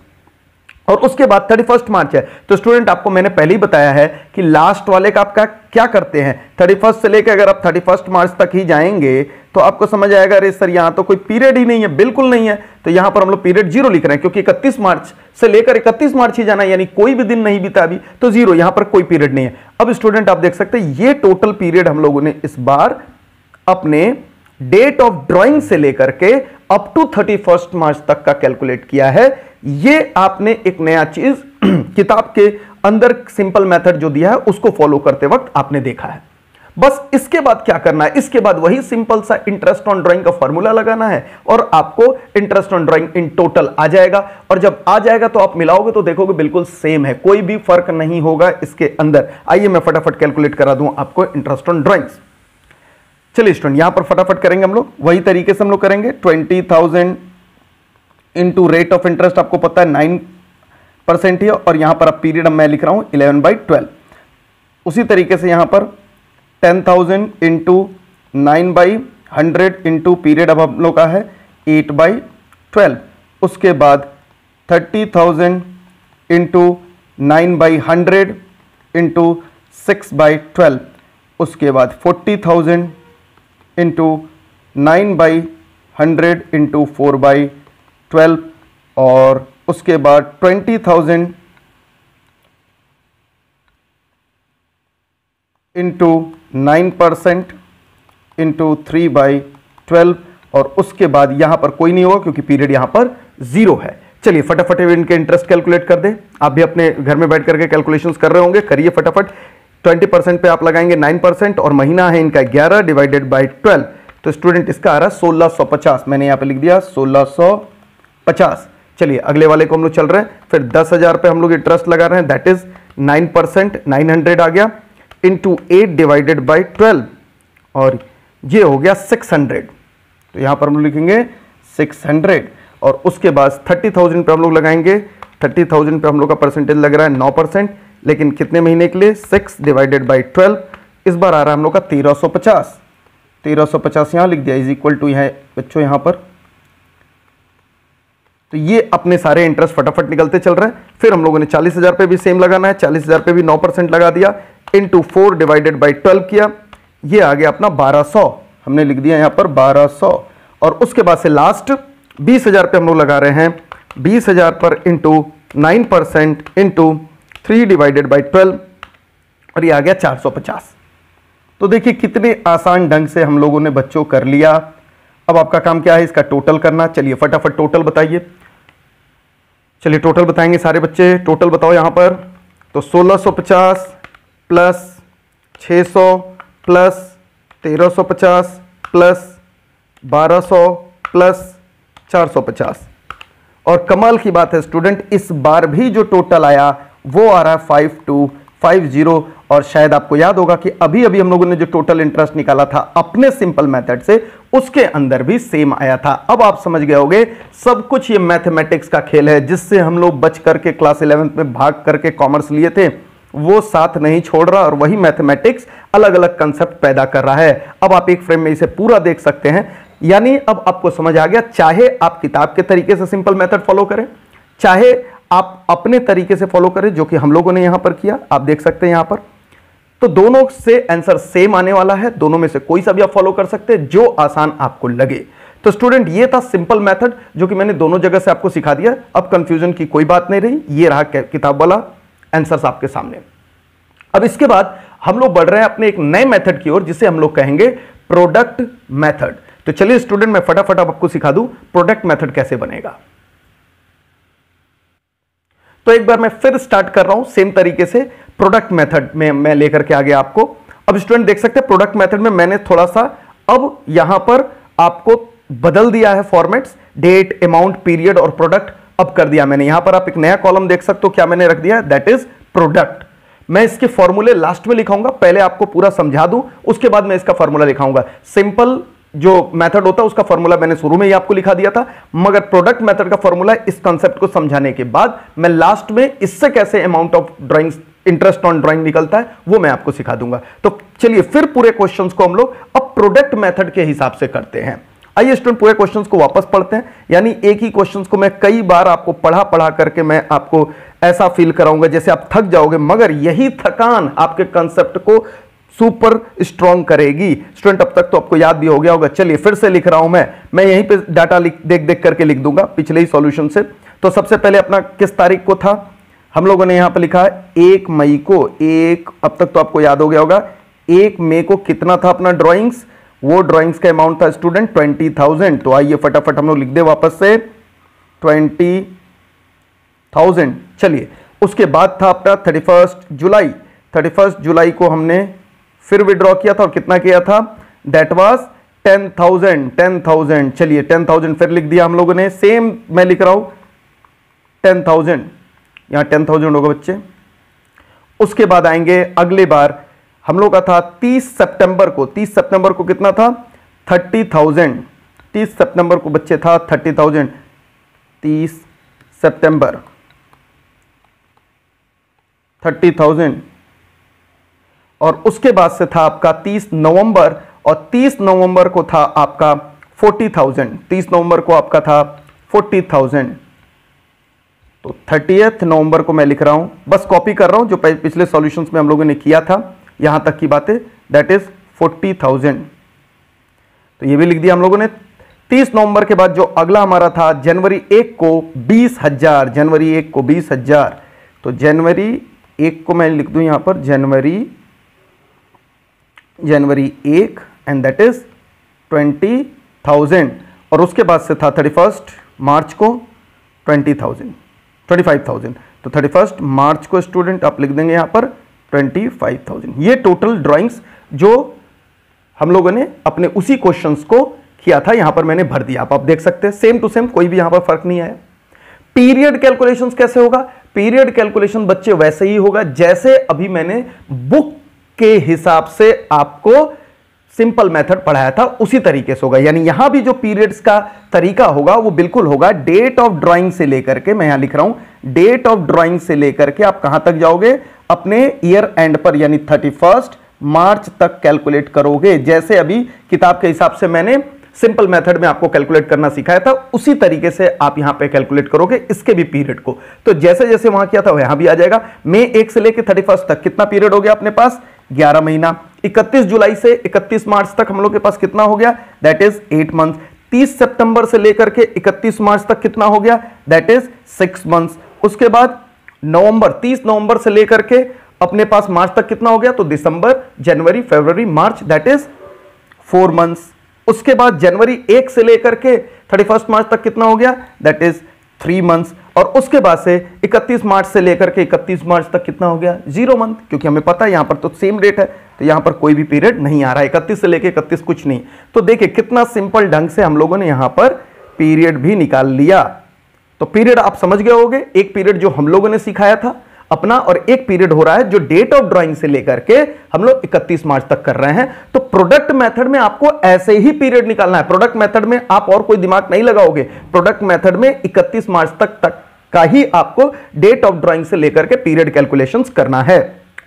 और उसके बाद 31 मार्च है, तो स्टूडेंट आपको मैंने पहले ही बताया है कि लास्ट वाले का आपका क्या करते हैं, 31 से लेकर अगर आप 31 मार्च तक ही जाएंगे तो आपको समझ आएगा, अरे सर यहां तो कोई पीरियड ही नहीं है, बिल्कुल नहीं है। तो यहां पर हम लोग पीरियड 0 लिख रहे हैं, क्योंकि 31 मार्च से लेकर 31 मार्च ही जाना है, यानी कोई भी दिन नहीं बीता अभी, तो 0, यहां पर कोई पीरियड नहीं है। अब स्टूडेंट आप देख सकते हैं, ये टोटल पीरियड हम लोगों ने इस बार अपने डेट ऑफ ड्राइंग से लेकर के अप टू 31 मार्च तक का कैलकुलेट किया है। ये आपने एक नया चीज किताब के अंदर सिंपल मेथड जो दिया है उसको फॉलो करते वक्त आपने देखा है। बस इसके बाद क्या करना है, इसके बाद वही सिंपल सा इंटरेस्ट ऑन ड्राइंग का फॉर्मूला लगाना है और आपको interest on drawing in total आ जाएगा। और जब आ जाएगा तो आप मिलाओगे तो देखोगे बिल्कुल सेम है, कोई भी फर्क नहीं होगा इसके अंदर। आइए मैं फटाफट कैलकुलेट करा दूं आपको इंटरेस्ट ऑन ड्राइंग्स। चलिए स्टूडेंट यहां पर फटाफट करेंगे हम लोग, वही तरीके से हम लोग करेंगे। 20,000 इंटू रेट ऑफ इंटरेस्ट आपको पता है 9% ही, और यहां पर अब पीरियड मैं लिख रहा हूं 11/12। उसी तरीके से यहां पर 10,000 इंटू 9/100 इंटू पीरियड अब हम लोग का है 8/12। उसके बाद 30,000 इंटू 9/100 इंटू 6/12। उसके बाद 40,000 इंटू 9/100 इंटू 4/12। और उसके बाद 20,000 इंटू 9% इंटू 3/12। और उसके बाद यहां पर कोई नहीं होगा क्योंकि पीरियड यहां पर 0 है। चलिए फटाफट इनके इंटरेस्ट कैलकुलेट कर दे। आप भी अपने घर में बैठ करके कैलकुलेशंस कर रहे होंगे, करिए फटाफट। 20% पे आप लगाएंगे 9% और महीना है इनका 11 डिवाइडेड बाई 12, तो स्टूडेंट इसका आ रहा है 1650। मैंने यहां पे लिख दिया 1650। चलिए अगले वाले को हम लोग चल रहे हैं। फिर 10,000 पे हम लोग इंटरेस्ट लगा रहे हैं, दैट इज 9%, 900 आ गया इंटू 8 डिवाइडेड बाई 12, और ये हो गया 600। तो यहां पर हम लोग लिखेंगे 600। और उसके बाद 30,000 पे हम लोग लगाएंगे। 30,000 पे हम लोग का परसेंटेज लग रहा है 9%, लेकिन कितने महीने के लिए, 6 डिवाइडेड बाई 12। इस बार आ रहा है हम लोग का 1350। 1350 यहां लिख दिया इज इक्वल टू है बच्चों यहां पर। तो ये अपने सारे इंटरेस्ट फटाफट निकलते चल रहे हैं। फिर हम लोगों ने 40,000 पे भी सेम लगाना है, 40,000 पे भी 9% लगा दिया, इंटू 4 डिवाइडेड बाई 12 किया, ये आ गया अपना 1200। हमने लिख दिया यहां पर 1200। और उसके बाद से लास्ट 20,000 पे हम लोग लगा रहे हैं। 20,000 पर इंटू 9% इंटू 3 डिवाइडेड बाई 12, और ये आ गया 450। तो देखिए कितने आसान ढंग से हम लोगों ने बच्चों कर लिया। अब आपका काम क्या है, इसका टोटल करना। चलिए फटाफट टोटल बताइए। चलिए टोटल बताएंगे सारे बच्चे, टोटल बताओ यहां पर। तो 1650 प्लस 600 प्लस 1350 प्लस 1200 प्लस 450। और कमाल की बात है स्टूडेंट, इस बार भी जो टोटल आया वो आ रहा है 5250। और शायद आपको याद होगा कि अभी अभी हम लोगों ने जो टोटल इंटरेस्ट निकाला था अपने सिंपल मेथड से, उसके अंदर भी सेम आया था। अब आप समझ गए होंगे सब कुछ ये मैथमेटिक्स का खेल है, जिससे हम लोग बच करके क्लास 11th में भाग करके कॉमर्स लिए थे, वो साथ नहीं छोड़ रहा, और वही मैथमेटिक्स अलग अलग कंसेप्ट पैदा कर रहा है। अब आप एक फ्रेम में इसे पूरा देख सकते हैं। यानी अब आपको समझ आ गया, चाहे आप किताब के तरीके से सिंपल मेथड फॉलो करें, चाहे आप अपने तरीके से फॉलो करें, जो कि हम लोगों ने यहां पर किया, आप देख सकते हैं यहां पर। तो दोनों से आंसर सेम आने वाला है, दोनों में से कोई सा भी आप फॉलो कर सकते हैं जो आसान आपको लगे। तो स्टूडेंट ये था सिंपल मेथड, जो कि मैंने दोनों जगह से आपको सिखा दिया। अब कंफ्यूजन की कोई बात नहीं रही, ये रहा किताब वाला आंसर्स आपके सामने। अब इसके बाद हम लोग बढ़ रहे हैं अपने एक नए मेथड की ओर, जिसे हम लोग कहेंगे प्रोडक्ट मेथड। तो चलिए स्टूडेंट मैं फटाफट आपको सिखा दूं प्रोडक्ट मेथड कैसे बनेगा। तो एक बार मैं फिर स्टार्ट कर रहा हूं सेम तरीके से। प्रोडक्ट मेथड में मैं लेकर के आ गया आपको। अब स्टूडेंट देख सकते हैं प्रोडक्ट मेथड में मैंने थोड़ा सा अब यहां पर आपको बदल दिया है फॉर्मेट्स, डेट, अमाउंट, पीरियड और प्रोडक्ट अब कर दिया मैंने। यहां पर आप एक नया कॉलम देख सकते हो, क्या मैंने रख दिया है, दैट इज प्रोडक्ट। मैं इसके फॉर्मूले लास्ट में लिखाऊंगा, पहले आपको पूरा समझा दूं, उसके बाद मैं इसका फॉर्मूला लिखाऊंगा। सिंपल जो मेथड होता है उसका फॉर्मूला मैंने शुरू में ही आपको लिखा दिया था, मगर प्रोडक्ट मेथड का फॉर्मूला इस कांसेप्ट को समझाने के बाद मैं लास्ट में इससे कैसे amount of drawings, interest on drawing निकलता है, वो मैं आपको सिखा दूंगा। तो चलिए फिर पूरे क्वेश्चंस को हम लोग अब प्रोडक्ट मेथड के हिसाब से करते हैं। आइए स्टूडेंट पूरे क्वेश्चंस को वापस पढ़ते हैं। यानी एक ही क्वेश्चंस को मैं कई बार आपको पढ़ा करके मैं आपको ऐसा फील कराऊंगा जैसे आप थक जाओगे, मगर यही थकान आपके कंसेप्ट को सुपर स्ट्रॉन्ग करेगी। स्टूडेंट अब तक तो आपको याद भी हो गया होगा। चलिए फिर से लिख रहा हूं मैं यहीं पे डाटा देख करके लिख दूंगा पिछले ही सॉल्यूशन से। तो सबसे पहले अपना किस तारीख को था, हम लोगों ने यहां पर लिखा है 1 मई को। अब तक तो आपको याद हो गया होगा 1 मई को कितना था अपना ड्राइंग्स, वो ड्राइंग्स का अमाउंट था स्टूडेंट 20,000। तो आइए फटाफट हम लोग लिख दे वापस से 20,000। चलिए उसके बाद था अपना 31 जुलाई को हमने फिर विड्रॉ किया था और कितना किया था, दैट वाज 10,000। चलिए 10,000 फिर लिख दिया हम लोगों ने, सेम मैं लिख रहा हूं 10,000, यहां 10,000 होगा बच्चे। उसके बाद आएंगे अगले बार हम लोग का था 30 सितंबर को कितना था, 30,000। 30 सितंबर को बच्चे था 30,000, 30 सितंबर 30,000। और उसके बाद से था आपका 30 नवंबर, और 30 नवंबर को था आपका 40,000। 30 नवंबर को आपका था 40,000। तो 30 नवंबर को मैं लिख रहा हूं, बस कॉपी कर रहा हूं जो पिछले सॉल्यूशंस में हम लोगों ने किया था, यहां तक की बातें, दैट इज 40,000। तो ये भी लिख दिया हम लोगों ने। 30 नवंबर के बाद जो अगला हमारा था जनवरी 1 को 20,000, जनवरी 1 को 20,000। तो जनवरी 1 को मैं लिख दूं यहां पर जनवरी 1 एंड दैट इज 20,000। और उसके बाद से था 31 मार्च को 25,000। तो 31 मार्च को स्टूडेंट आप लिख देंगे यहां पर 25,000। ये टोटल ड्राइंग्स जो हम लोगों ने अपने उसी क्वेश्चंस को किया था यहां पर मैंने भर दिया। आप देख सकते हैं सेम टू सेम, कोई भी यहां पर फर्क नहीं आया। पीरियड कैलकुलेशंस कैसे होगा, पीरियड कैलकुलेशन बच्चे वैसे ही होगा जैसे अभी मैंने बुक के हिसाब से आपको सिंपल मेथड पढ़ाया था, उसी तरीके से होगा। यानी यहां भी जो पीरियड्स का तरीका होगा वो बिल्कुल होगा डेट ऑफ ड्राइंग से लेकर के, मैं यहां लिख रहा हूं डेट ऑफ ड्राइंग से लेकर के आप कहां तक जाओगे, अपने ईयर एंड पर यानी 31 मार्च तक कैलकुलेट करोगे। जैसे अभी किताब के हिसाब से मैंने सिंपल मेथड में आपको कैलकुलेट करना सिखाया था, उसी तरीके से आप यहां पे कैलकुलेट करोगे इसके भी पीरियड को। तो जैसे जैसे वहां किया था यहां भी आ जाएगा। मई 1 से लेकर 31 तक कितना पीरियड हो गया अपने पास, 11 महीना। 31 जुलाई से 31 मार्च तक हम लोग के पास कितना हो गया, दैट इज 8 मंथ। 30 सितंबर से लेकर के 31 मार्च तक कितना हो गया, दैट इज 6 मंथ्स। उसके बाद नवंबर, 30 नवंबर से लेकर के अपने पास मार्च तक कितना हो गया, तो दिसंबर, जनवरी, फरवरी, मार्च, दैट इज 4 मंथ्स। उसके बाद जनवरी 1 से लेकर के 31 मार्च तक कितना हो गया, दैट इज 3 मंथ्स। और उसके बाद से 31 मार्च से लेकर के 31 मार्च तक कितना हो गया, 0 मंथ, क्योंकि हमें पता है यहां पर तो सेम डेट है, तो यहां पर कोई भी पीरियड नहीं आ रहा है। 31 से लेकर 31 कुछ नहीं। तो देखिए कितना सिंपल ढंग से हम लोगों ने यहां पर पीरियड भी निकाल लिया। तो पीरियड आप समझ गए होंगे, एक पीरियड जो हम लोगों ने सिखाया था अपना, और एक पीरियड हो रहा है जो डेट ऑफ ड्राइंग से लेकर के हम लोग 31 मार्च तक कर रहे हैं। तो प्रोडक्ट मेथड में आपको ऐसे ही पीरियड निकालना है। प्रोडक्ट मेथड में आप और कोई दिमाग नहीं लगाओगे। प्रोडक्ट मेथड में 31 मार्च तक का ही आपको डेट ऑफ ड्राइंग से लेकर के पीरियड कैलकुलेशंस करना है।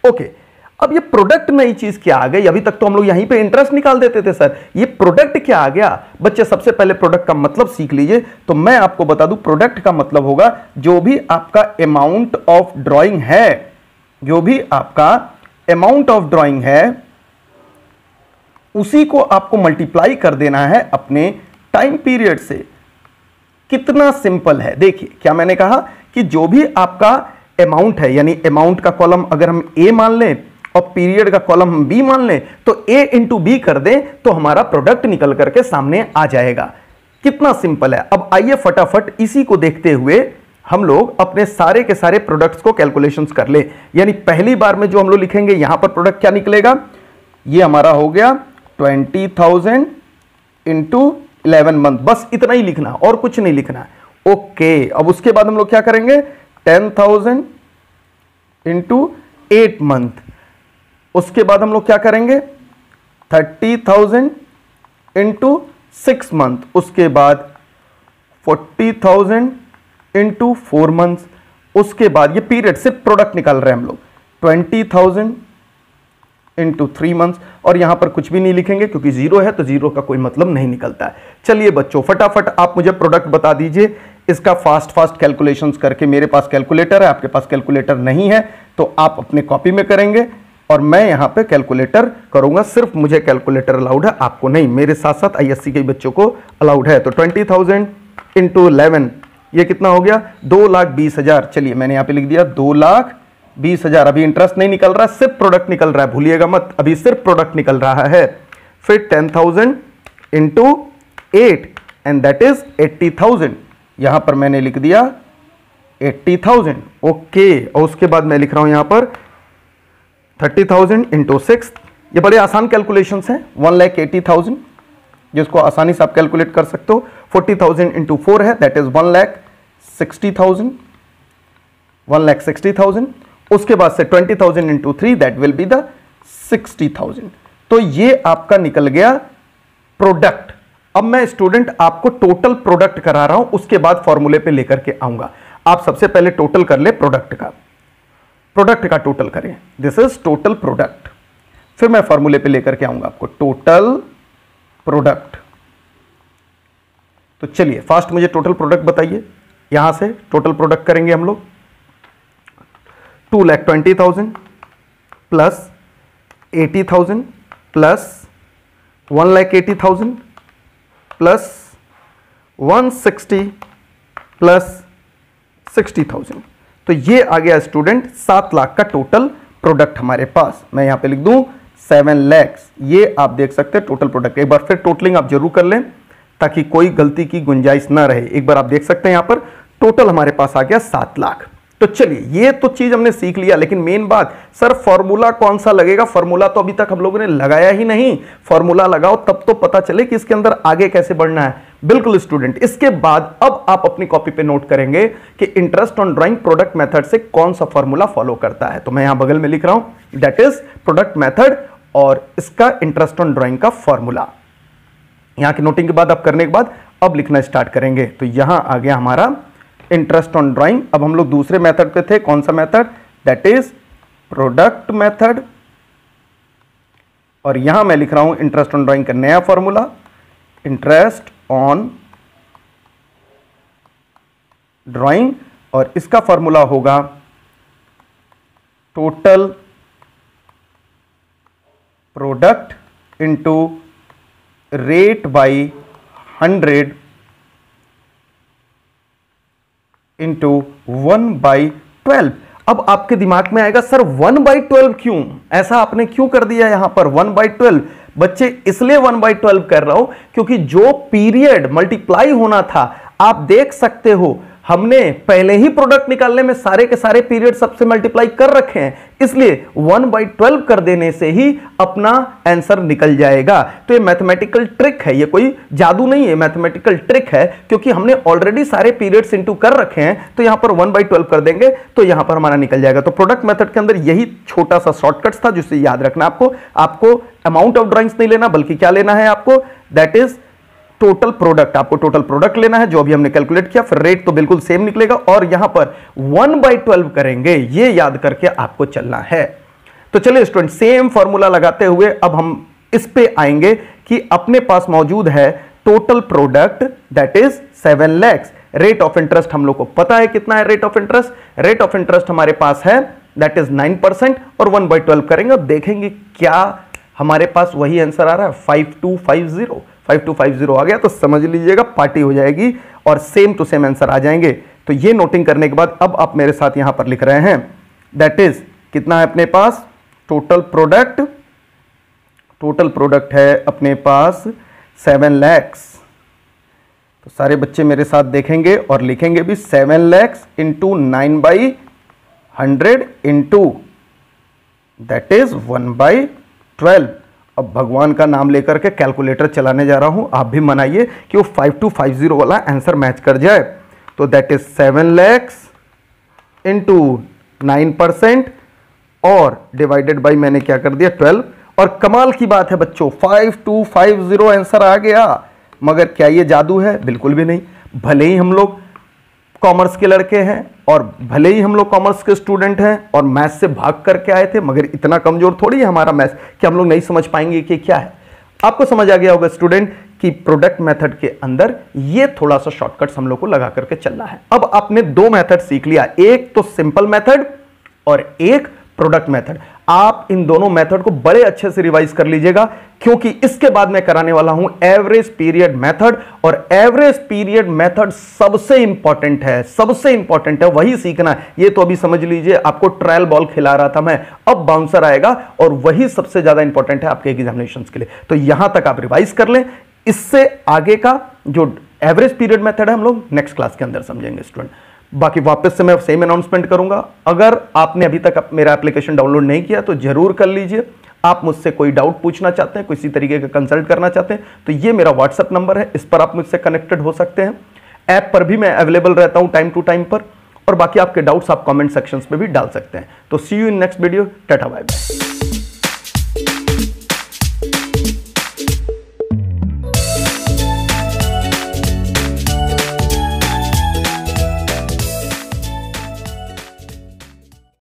ओके, अब ये प्रोडक्ट नई चीज क्या आ गई, अभी तक तो हम लोग यहीं पे इंटरेस्ट निकाल देते थे सर, ये प्रोडक्ट क्या आ गया। बच्चे सबसे पहले प्रोडक्ट का मतलब सीख लीजिए। तो मैं आपको बता दूं प्रोडक्ट का मतलब होगा जो भी आपका अमाउंट ऑफ ड्राइंग है, जो भी आपका अमाउंट ऑफ ड्राइंग है उसी को आपको मल्टीप्लाई कर देना है अपने टाइम पीरियड से। कितना सिंपल है, देखिए क्या मैंने कहा कि जो भी आपका अमाउंट है, यानी अमाउंट का कॉलम अगर हम ए मान लें और पीरियड का कॉलम हम बी मान लें, तो ए इंटू बी कर दें तो हमारा प्रोडक्ट निकल करके सामने आ जाएगा। कितना सिंपल है। अब आइए फटाफट इसी को देखते हुए हम लोग अपने सारे के सारे प्रोडक्ट्स को कैलकुलेशंस कर ले। यानी पहली बार में जो हम लोग लिखेंगे यहां पर प्रोडक्ट क्या निकलेगा, ये हमारा हो गया 20,000 इंटू 11 मंथ, बस इतना ही लिखना और कुछ नहीं लिखना। ओके, अब उसके बाद हम लोग क्या करेंगे, 10,000 इंटू 8 मंथ। उसके बाद हम लोग क्या करेंगे, 30,000 इंटू 6 मंथ। उसके बाद 40,000 इंटू 4 मंथ्स। उसके बाद ये पीरियड सिर्फ प्रोडक्ट निकाल रहे हैं हम लोग, 20,000 इंटू 3 मंथ्स। और यहां पर कुछ भी नहीं लिखेंगे क्योंकि जीरो है, तो जीरो का कोई मतलब नहीं निकलता है। चलिए बच्चों फटाफट आप मुझे प्रोडक्ट बता दीजिए इसका फास्ट कैलकुलेशंस करके। मेरे पास कैलकुलेटर है, आपके पास कैलकुलेटर नहीं है तो आप अपने कॉपी में करेंगे और मैं यहां पे कैलकुलेटर करूंगा। सिर्फ मुझे कैलकुलेटर अलाउड है, आपको नहीं। मेरे साथ साथ आईएससी के बच्चों को अलाउड है। तो 20,000 इंटू 11 ये कितना हो गया, 2,20,000। चलिए मैंने यहां पे लिख दिया 2,20,000। अभी इंटरेस्ट नहीं निकल रहा, सिर्फ प्रोडक्ट निकल रहा है, भूलिएगा मत, अभी सिर्फ प्रोडक्ट निकल रहा है। फिर 10,000 इंटू 8 एंड दैट इज 80,000। यहां पर मैंने लिख दिया 80,000, ओके। और उसके बाद मैं लिख रहा हूं यहां पर 30,000 इंटू 6, ये बड़े आसान कैलकुलेशन हैं। 1,80,000 जिसको आसानी से आप कैलकुलेट कर सकते हो। 40,000 इंटू 4 है, दैट इज 1,60,000, 1,60,000। उसके बाद से 20,000 into 3, that will be the 60,000। तो ये आपका निकल गया प्रोडक्ट। अब मैं स्टूडेंट आपको टोटल प्रोडक्ट करा रहा हूं, उसके बाद फॉर्मूले पे लेकर के आऊंगा। आप सबसे पहले टोटल कर ले प्रोडक्ट का टोटल करें। दिस इज टोटल प्रोडक्ट, फिर मैं फॉर्मूले पे लेकर के आऊंगा आपको टोटल प्रोडक्ट। तो चलिए फास्ट मुझे टोटल प्रोडक्ट बताइए। यहां से टोटल प्रोडक्ट करेंगे हम लोग। 2,20,000 प्लस 80,000 प्लस 1,80,000 प्लस 160 प्लस 60,000। तो ये आ गया स्टूडेंट 7 लाख का टोटल प्रोडक्ट हमारे पास। मैं यहां पे लिख दूं 7 लाख। ये आप देख सकते हैं टोटल प्रोडक्ट। एक बार फिर टोटलिंग आप जरूर कर लें ताकि कोई गलती की गुंजाइश ना रहे। एक बार आप देख सकते हैं यहां पर टोटल हमारे पास आ गया 7 लाख। तो चलिए ये तो चीज हमने सीख लिया, लेकिन मेन बात सर फॉर्मूला कौन सा लगेगा? फॉर्मूला तो अभी तक हम लोगों ने लगाया ही नहीं। फॉर्मूला लगाओ तब तो पता चले कि इसके अंदर आगे कैसे बढ़ना है। बिल्कुल स्टूडेंट, इसके बाद अब आप अपनी कॉपी पे नोट करेंगे कि interest on drawing product method से कौन सा फॉर्मूला फॉलो करता है। तो मैं यहां बगल में लिख रहा हूं दैट इज प्रोडक्ट मेथड और इसका इंटरेस्ट ऑन ड्राइंग का फॉर्मूला। यहां की नोटिंग के बाद आप करने के बाद अब लिखना स्टार्ट करेंगे। तो यहां आ गया हमारा इंटरेस्ट ऑन ड्राइंग। अब हम लोग दूसरे मेथड पे थे। कौन सा method? That is product method. और यहां मैं लिख रहा हूं इंटरेस्ट ऑन ड्राइंग का नया फॉर्मूला, इंटरेस्ट ऑन ड्राइंग, और इसका फॉर्मूला होगा total product into rate by 100 into 1/12। अब आपके दिमाग में आएगा सर 1/12 क्यों? ऐसा आपने क्यों कर दिया यहां पर 1/12? बच्चे इसलिए 1/12 कर रहा हूं क्योंकि जो पीरियड मल्टीप्लाई होना था आप देख सकते हो हमने पहले ही प्रोडक्ट निकालने में सारे के सारे पीरियड सबसे मल्टीप्लाई कर रखे हैं, इसलिए 1/12 कर देने से ही अपना आंसर निकल जाएगा। तो ये मैथमेटिकल ट्रिक है, ये कोई जादू नहीं है, मैथमेटिकल ट्रिक है। क्योंकि हमने ऑलरेडी सारे पीरियड्स इनटू कर रखे हैं तो यहां पर 1/12 कर देंगे तो यहां पर हमारा निकल जाएगा। तो प्रोडक्ट मेथड के अंदर यही छोटा सा शॉर्टकट था जिसे याद रखना आपको अमाउंट ऑफ ड्राइंग्स नहीं लेना बल्कि क्या लेना है आपको, दैट इज टोटल प्रोडक्ट। आपको टोटल प्रोडक्ट लेना है जो अभी हमने कैलकुलेट किया, फिर रेट तो बिल्कुल सेम निकलेगा और यहां पर 1/12 करेंगे, ये याद करके आपको चलना है। तो चलिए स्टूडेंट सेम फॉर्मूला लगाते हुए अब हम इस पे आएंगे कि अपने पास मौजूद है total product that is 7 lakh. Rate of interest हम लोग को पता है कितना है rate of interest. Rate of interest हमारे पास है दैट इज 9% और 1/12 करेंगे और देखेंगे क्या हमारे पास वही आंसर आ रहा है 5250। 5250 आ गया तो समझ लीजिएगा पार्टी हो जाएगी और सेम टू सेम आंसर आ जाएंगे। तो ये नोटिंग करने के बाद अब आप मेरे साथ यहां पर लिख रहे हैं दैट इज कितना है अपने पास टोटल प्रोडक्ट। टोटल प्रोडक्ट है अपने पास 7 लाख। तो सारे बच्चे मेरे साथ देखेंगे और लिखेंगे भी 7 lakh into 9/100 into that is 1/12। अब भगवान का नाम लेकर के कैलकुलेटर चलाने जा रहा हूं, आप भी मनाइए कि वो 5250 वाला आंसर मैच कर जाए। तो दैट इज 7 लाख इंटू 9% और डिवाइडेड बाई मैंने क्या कर दिया 12। और कमाल की बात है बच्चों 5250 आंसर आ गया। मगर क्या ये जादू है? बिल्कुल भी नहीं। भले ही हम लोग कॉमर्स के लड़के हैं और भले ही हम लोग कॉमर्स के स्टूडेंट हैं और मैथ्स से भाग करके आए थे, मगर इतना कमजोर थोड़ी है हमारा मैथ्स कि हम लोग नहीं समझ पाएंगे कि क्या है। आपको समझ आ गया होगा स्टूडेंट कि प्रोडक्ट मेथड के अंदर ये थोड़ा सा शॉर्टकट्स हम लोग को लगा करके चलना है। अब आपने दो मेथड सीख लिया, एक तो सिंपल मेथड और एक प्रोडक्ट मेथड। आप इन दोनों मेथड को बड़े अच्छे से रिवाइज कर लीजिएगा क्योंकि इसके बाद मैं कराने वाला हूं एवरेज पीरियड मेथड। और एवरेज पीरियड मेथड सबसे इंपॉर्टेंट है, सबसे इंपॉर्टेंट है, वही सीखना है। ये तो अभी समझ लीजिए आपको ट्रायल बॉल खिला रहा था मैं, अब बाउंसर आएगा और वही सबसे ज्यादा इंपॉर्टेंट है आपके एग्जामिनेशंस के लिए। तो यहां तक आप रिवाइज कर लें, इससे आगे का जो एवरेज पीरियड मेथड है हम लोग नेक्स्ट क्लास के अंदर समझेंगे स्टूडेंट। बाकी वापस से मैं सेम अनाउंसमेंट करूंगा, अगर आपने अभी तक मेरा एप्लीकेशन डाउनलोड नहीं किया तो जरूर कर लीजिए। आप मुझसे कोई डाउट पूछना चाहते हैं, किसी तरीके का कंसल्ट करना चाहते हैं तो ये मेरा व्हाट्सएप नंबर है, इस पर आप मुझसे कनेक्टेड हो सकते हैं। ऐप पर भी मैं अवेलेबल रहता हूं टाइम टू टाइम पर, और बाकी आपके डाउट्स आप कमेंट सेक्शंस में भी डाल सकते हैं। तो see you in next video, tata bye bye.